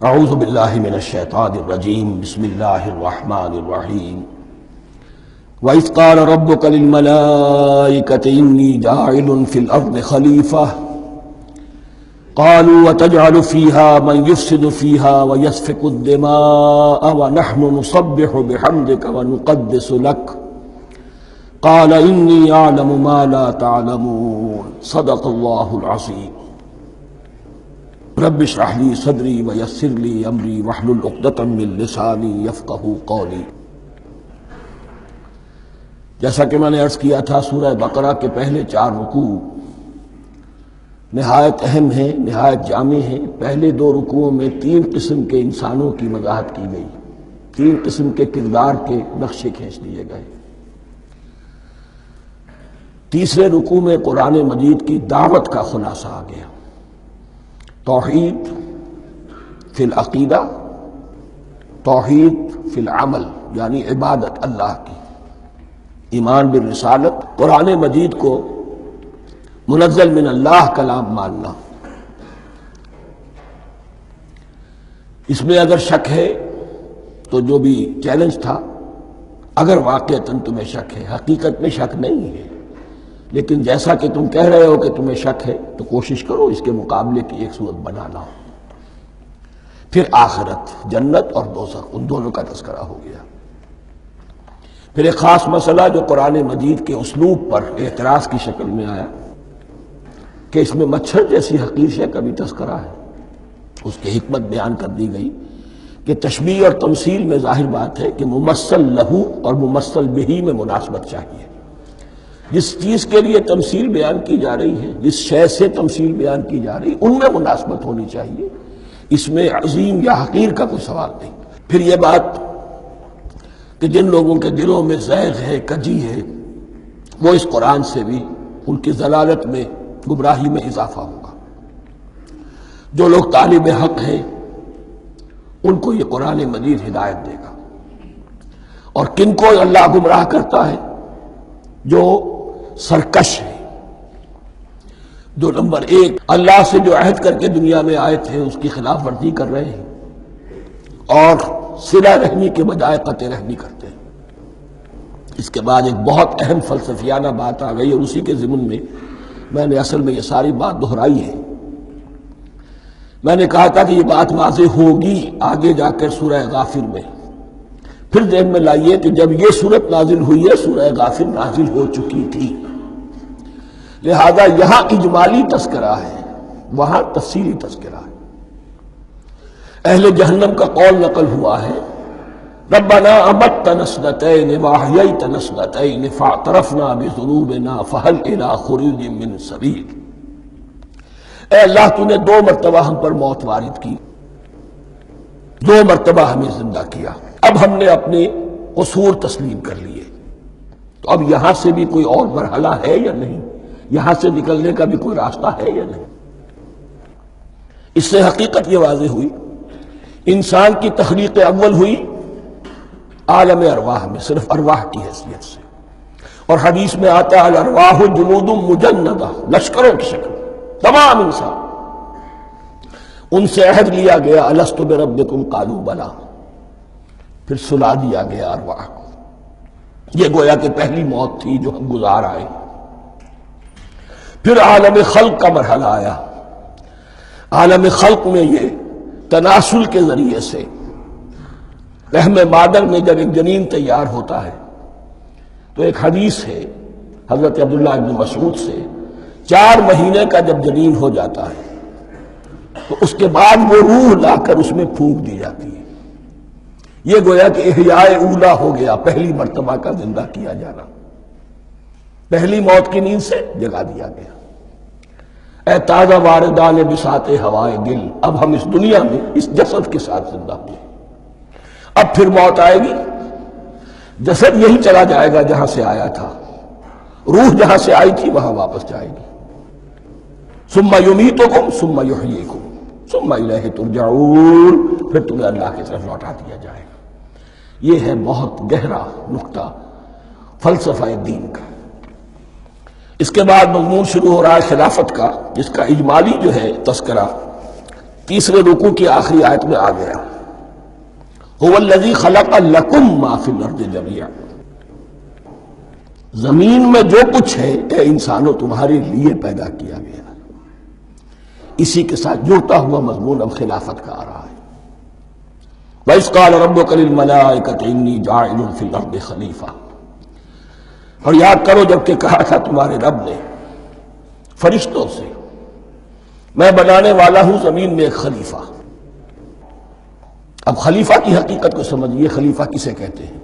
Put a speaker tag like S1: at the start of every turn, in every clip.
S1: اعوذ باللہ من الشیطان الرجیم بسم اللہ الرحمن الرحیم وَإِذْ قَالَ رَبُّكَ لِلْمَلَائِكَةِ إِنِّي جَاعِلٌ فِي الْأَرْضِ خَلِيفَةً قَالُوا وَتَجْعَلُ فِيهَا مَنْ يُفْسِدُ فِيهَا وَيَسْفِكُ الدِّمَاءَ وَنَحْنُ نُسَبِّحُ بِحَمْدِكَ وَنُقَدِّسُ لَكَ قَالَ إِنِّي أَعْلَمُ مَا لَا تَعْلَمُونَ صدق اللہ العظیم۔ رب اشرح لي صدری ویسر لي امری واحلل عقدۃ من لسانی یفقہوا قولی۔ جیسا کہ میں نے عرض کیا تھا، سورہ بقرہ کے پہلے 4 رکوع نہایت اہم ہیں، نہایت جامع ہیں۔ پہلے 2 رکوعوں میں 3 قسم کے انسانوں کی وضاحت کی گئی، 3 قسم کے کردار کے نقشے کھینچ دیے گئے۔ تیسرے رکوع میں قرآن مجید کی دعوت کا خلاصہ آ گیا، توحید فی العقیدہ، توحید فی العمل، یعنی عبادت اللہ کی، ایمان بالرسالت، قرآن مجید کو منزل من اللہ کلام ماننا۔ اس میں اگر شک ہے تو جو بھی چیلنج تھا، اگر واقعتاً تمہیں شک ہے، حقیقت میں شک نہیں ہے، لیکن جیسا کہ تم کہہ رہے ہو کہ تمہیں شک ہے تو کوشش کرو اس کے مقابلے کی ایک صورت بنانا ہو۔ پھر آخرت، جنت اور دوزخ، ان دونوں کا تذکرہ ہو گیا۔ پھر ایک خاص مسئلہ جو قرآن مجید کے اسلوب پر اعتراض کی شکل میں آیا کہ اس میں مچھر جیسی حقیر شے کا بھی تذکرہ ہے۔ اس کی حکمت بیان کر دی گئی کہ تشبیہ اور تمثیل میں ظاہر بات ہے کہ ممثل لہو اور ممثل بہی میں مناسبت چاہیے۔ جس چیز کے لیے تمثیل بیان کی جا رہی ہے، جس شے سے تمثیل بیان کی جا رہی ہے، ان میں مناسبت ہونی چاہیے، اس میں عظیم یا حقیر کا کوئی سوال نہیں۔ پھر یہ بات کہ جن لوگوں کے دلوں میں زیغ ہے، کجی ہے، وہ اس قرآن سے بھی ان کی ضلالت میں، گمراہی میں اضافہ ہوگا۔ جو لوگ طالب حق ہیں ان کو یہ قرآن مجید ہدایت دے گا، اور کن کو اللہ گمراہ کرتا ہے؟ جو سرکش ہے، جو نمبر 1 اللہ سے جو عہد کر کے دنیا میں آئے تھے اس کی خلاف ورزی کر رہے ہیں اور صلہ رحمی کے بجائے قطع رحمی کرتے ہیں۔ اس کے بعد ایک بہت اہم فلسفیانہ بات آ گئی، اور اسی کے ضمن میں میں نے اصل میں یہ ساری بات دہرائی ہے۔ میں نے کہا تھا کہ یہ بات واضح ہوگی آگے جا کر سورہ غافر میں۔ پھر ذہن میں لائیے کہ جب یہ صورت نازل ہوئی ہے، سورہ غافر نازل ہو چکی تھی، لہذا یہاں اجمالی تذکرہ ہے، وہاں تفصیلی تذکرہ ہے۔ اہل جہنم کا قول نقل ہوا ہے، ربنا امتنا اثنتین واحییتنا اثنتین فاعترفنا بذنوبنا فہل الی خروج من سبیل۔ اے اللہ، تو نے 2 مرتبہ ہم پر موت وارد کی، 2 مرتبہ ہمیں زندہ کیا، اب ہم نے اپنے قصور تسلیم کر لیے، تو اب یہاں سے بھی کوئی اور مرحلہ ہے یا نہیں؟ یہاں سے نکلنے کا بھی کوئی راستہ ہے یا نہیں؟ اس سے حقیقت یہ واضح ہوئی، انسان کی تخلیق اول ہوئی عالم ارواح میں، صرف ارواح کی حیثیت سے، اور حدیث میں آتا ہے الارواح جنود مجندہ، لشکروں کی شکل، تمام انسان۔ ان سے عہد لیا گیا الست بربکم قالوا بلی، پھر سلا دیا گیا ارواح کو۔ یہ گویا کہ پہلی موت تھی جو ہم گزار آئے۔ پھر عالم خلق کا مرحلہ آیا۔ عالم خلق میں یہ تناسل کے ذریعے سے رحم مادر میں جب ایک جنین تیار ہوتا ہے تو ایک حدیث ہے حضرت عبداللہ ابن مسعود سے، 4 مہینے کا جب جنین ہو جاتا ہے تو اس کے بعد وہ روح لا کر اس میں پھونک دی جاتی ہے۔ یہ گویا کہ احیاء اولا ہو گیا، پہلی مرتبہ کا زندہ کیا جانا، پہلی موت کی نیند سے جگا دیا گیا۔ اے تازہ واردان بساط ہوائے دل، اب ہم اس دنیا میں اس جسد کے ساتھ زندہ ہوئے، اب پھر موت آئے گی، جسد یہی چلا جائے گا جہاں سے آیا تھا، روح جہاں سے آئی تھی وہاں واپس جائے گی۔ ثم یمیتکم ثم یحییکم ثم الیہ ترجعون، پھر تمہیں اللہ کی طرف لوٹا دیا جائے گا۔ یہ ہے بہت گہرا نقطہ فلسفہ دین کا۔ اس کے بعد مضمون شروع ہو رہا ہے خلافت کا، جس کا اجمالی جو ہے تذکرہ تیسرے رکوع کی آخری آیت میں آ گیا، هو الذی خلق لکم ما فی الارض جمیعا، زمین میں جو کچھ ہے اے انسانوں تمہارے لیے پیدا کیا گیا۔ اسی کے ساتھ جڑتا ہوا مضمون اب خلافت کا آ رہا ہے۔ وَإِذْ قَالَ رَبُّكَ لِلْمَلَائِكَةِ إِنِّي جَاعِلٌ فِي الْأَرْضِ خَلِيفَةً، اور یاد کرو جب کہ کہا تھا تمہارے رب نے فرشتوں سے، میں بنانے والا ہوں زمین میں ایک خلیفہ۔ اب خلیفہ کی حقیقت کو سمجھیے، خلیفہ کسے کہتے ہیں؟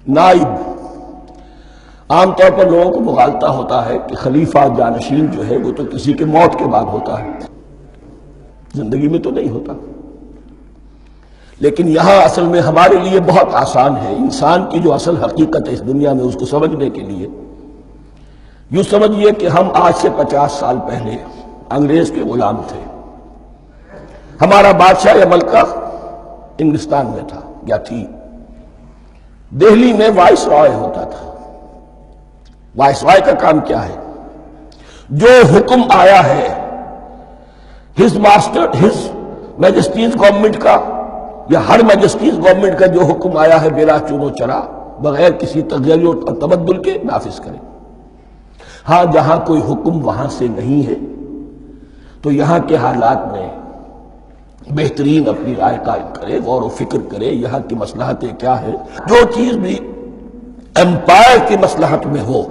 S1: نائب۔ عام طور پر لوگوں کو مغالطہ ہوتا ہے کہ خلیفہ جانشین جو ہے وہ تو کسی کے موت کے بعد ہوتا ہے، زندگی میں تو نہیں ہوتا۔ لیکن یہاں اصل میں ہمارے لیے بہت آسان ہے، انسان کی جو اصل حقیقت ہے اس دنیا میں اس کو سمجھنے کے لیے یوں سمجھیے کہ ہم آج سے 50 سال پہلے انگریز کے غلام تھے، ہمارا بادشاہ یا ملکہ انگلستان میں تھا یا تھی، دہلی میں وائس رائے ہوتا تھا۔ وائس رائے کا کام کیا ہے؟ جو حکم آیا ہے ہز میجسٹیز گورنمنٹ کا یا ہر میجسٹیز گورنمنٹ کا جو حکم آیا ہے بلا چون و چرا، بغیر کسی تغیر اور تبدل کے نافذ کرے۔ ہاں جہاں کوئی حکم وہاں سے نہیں ہے تو یہاں کے حالات میں بہترین اپنی رائے قائم کرے، غور و فکر کرے، یہاں کی مصلحتیں کیا ہے، جو چیز بھی امپائر کی مصلحت میں ہو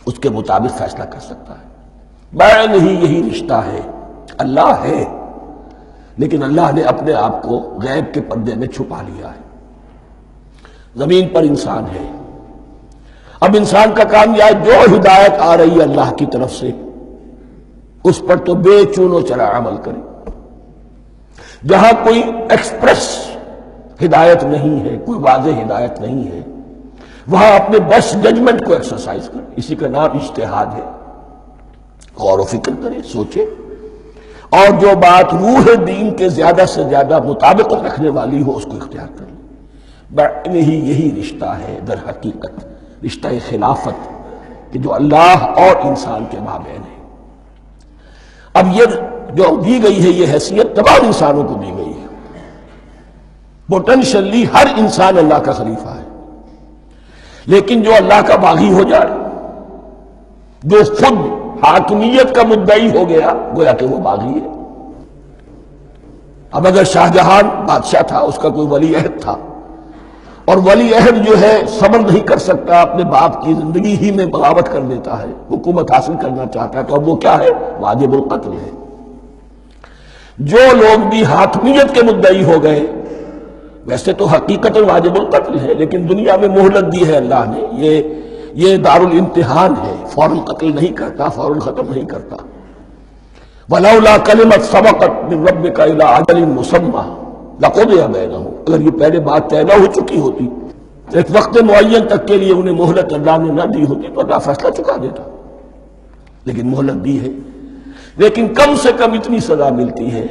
S1: اس کے مطابق فیصلہ کر سکتا ہے۔ بین ہی یہی رشتہ ہے، اللہ ہے لیکن اللہ نے اپنے آپ کو غیب کے پردے میں چھپا لیا ہے۔ زمین پر انسان ہے، اب انسان کا کام یہ ہے جو ہدایت آ رہی ہے اللہ کی طرف سے اس پر تو بے چون و چرا عمل کرے۔ جہاں کوئی ایکسپریس ہدایت نہیں ہے، کوئی واضح ہدایت نہیں ہے، وہاں اپنے بیسٹ ججمنٹ کو ایکسرسائز کرے، اسی کا نام اجتہاد ہے۔ غور و فکر کرے، سوچے، اور جو بات روح دین کے زیادہ سے زیادہ مطابقت رکھنے والی ہو اس کو اختیار کرے۔ بین ہی یہی رشتہ ہے در حقیقت، رشتہ خلافت کہ جو اللہ اور انسان کے مابین ہے۔ اب یہ جو دی گئی ہے یہ حیثیت تمام انسانوں کو دی گئی ہے، پوٹینشلی ہر انسان اللہ کا خلیفہ ہے، لیکن جو اللہ کا باغی ہو جائے، جو خود حاکمیت کا مدعی ہو گیا، گویا کہ وہ باغی ہے۔ اب اگر شاہ جہاں بادشاہ تھا، اس کا کوئی ولی عہد تھا، اور ولی عہد جو ہے صبر نہیں کر سکتا، اپنے باپ کی زندگی ہی میں بغاوت کر دیتا ہے، حکومت حاصل کرنا چاہتا ہے، تو اب وہ کیا ہے؟ واجب القتل ہے۔ جو لوگ بھی حاکمیت کے مدعی ہو گئے، ویسے تو حقیقت واجب القتل ہے، لیکن دنیا میں مہلت دی ہے اللہ نے، یہ دار الامتحان ہے، فوراً قتل نہیں کرتا، فوراً ختم نہیں کرتا۔ وَلَوْلَا كَلِمَةٌ سَبَقَتْ مِن رَبِّكَ إِلَىٰ أَجَلٍ مُّسَمًّى لَقُضِيَ بَيْنَهُمْ، اگر یہ پہلے بات طے نہ ہو چکی ہوتی، ایک وقت معین تک کے لیے انہیں مہلت اللہ نے نہ دی ہوتی تو اللہ فیصلہ چکا دیتا، لیکن مہلت دی ہے۔ لیکن کم سے کم اتنی سزا ملتی ہے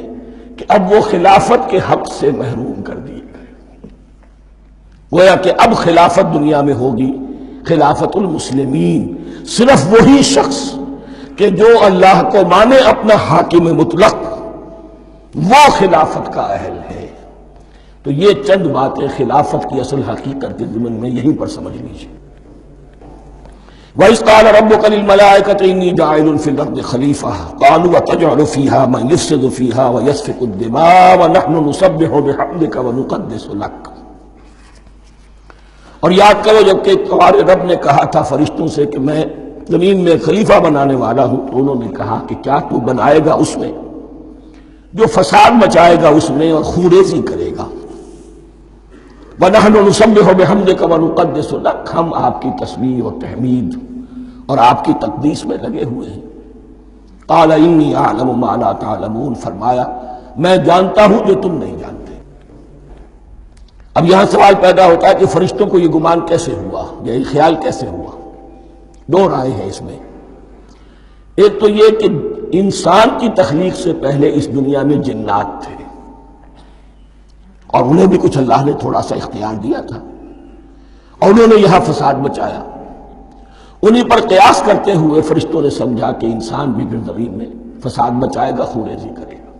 S1: کہ اب وہ خلافت کے حق سے محروم کر دیے گئے۔ گویا کہ اب خلافت دنیا میں ہوگی خلافت المسلمین، صرف وہی شخص کہ جو اللہ کو مانے اپنا حاکم مطلق، وہ خلافت کا اہل ہے۔ تو یہ چند باتیں خلافت کی اصل حقیقت کے ضمن میں یہیں پر سمجھ لیجیے۔ وَإِذْ قَالَ رَبُّكَ لِلْمَلَائِكَةِ إِنِّي جَاعِلٌ فِي الْأَرْضِ خَلِيفَةً قَالُوا أَتَجْعَلُ فِيهَا مَن يُفْسِدُ فِيهَا وَيَسْفِكُ الدِّمَاءَ وَنَحْنُ نُسَبِّحُ بِحَمْدِكَ وَنُقَدِّسُ لَكَ۔ اور یاد کرو جب کہ تمہارے رب نے کہا تھا فرشتوں سے کہ میں زمین میں خلیفہ بنانے والا ہوں، تو انہوں نے کہا کہ کیا تو بنائے گا اس میں جو فساد مچائے گا اس میں اور خوریزی کرے گا۔ وَنَحْنُ نُسَبِّحُ بِحَمْدِكَ وَنُقَدِّسُ لَكَ، ہم آپ کی تسبیح اور تحمید اور آپ کی تقدیس میں لگے ہوئے ہیں۔ قَالَ إِنِّي أَعْلَمُ مَا لَا تَعْلَمُونَ، فرمایا میں جانتا ہوں جو تم نہیں جانتے۔ اب یہاں سوال پیدا ہوتا ہے کہ فرشتوں کو یہ گمان کیسے ہوا، یہ خیال کیسے ہوا؟ دو رائے ہیں اس میں۔ ایک تو یہ کہ انسان کی تخلیق سے پہلے اس دنیا میں جنات تھے، اور انہیں بھی کچھ اللہ نے تھوڑا سا اختیار دیا تھا، اور انہوں نے یہاں فساد مچایا۔ انہی پر قیاس کرتے ہوئے فرشتوں نے سمجھا کہ انسان بھی پھر زمین میں فساد مچائے گا، خوریزی کرے گا۔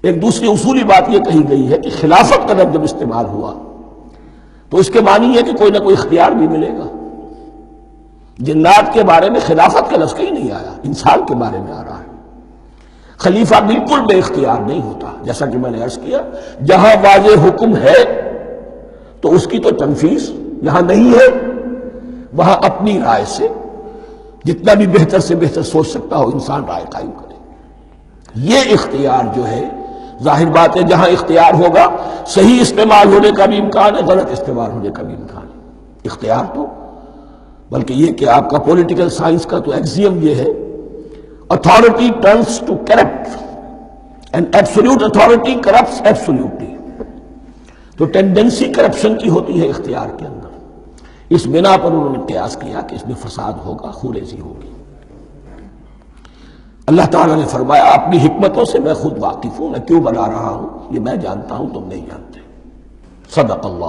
S1: ایک دوسری اصولی بات یہ کہی گئی ہے کہ خلافت کا لفظ جب استعمال ہوا تو اس کے معنی ہے کہ کوئی نہ کوئی اختیار بھی ملے گا. جنات کے بارے میں خلافت کا لفظ کہیں نہیں آیا، انسان کے بارے میں آ رہا ہے. خلیفہ بالکل بے اختیار نہیں ہوتا، جیسا کہ میں نے عرض کیا جہاں واضح حکم ہے تو اس کی تو تنفیذ، جہاں نہیں ہے وہاں اپنی رائے سے جتنا بھی بہتر سے بہتر سوچ سکتا ہو انسان رائے قائم کرے. یہ اختیار جو ہے ظاہر بات ہے جہاں اختیار ہوگا صحیح استعمال ہونے کا بھی امکان ہے، غلط استعمال ہونے کا بھی امکان ہے. اختیار تو بلکہ یہ کہ آپ کا پولیٹیکل سائنس کا تو ایکسیم یہ ہے authority turns to corrupt and absolute authority corrupts absolutely. تو ٹینڈنسی کرپشن کی ہوتی ہے اختیار کے اندر. اس بنا پر انہوں نے قیاس کیا کہ اس میں فساد ہوگا، خونریزی ہوگی. اللہ تعالیٰ نے فرمایا اپنی حکمتوں سے میں خود واقف ہوں، میں کیوں بنا رہا ہوں یہ میں جانتا ہوں، تم نہیں جانتے. صدق اللہ.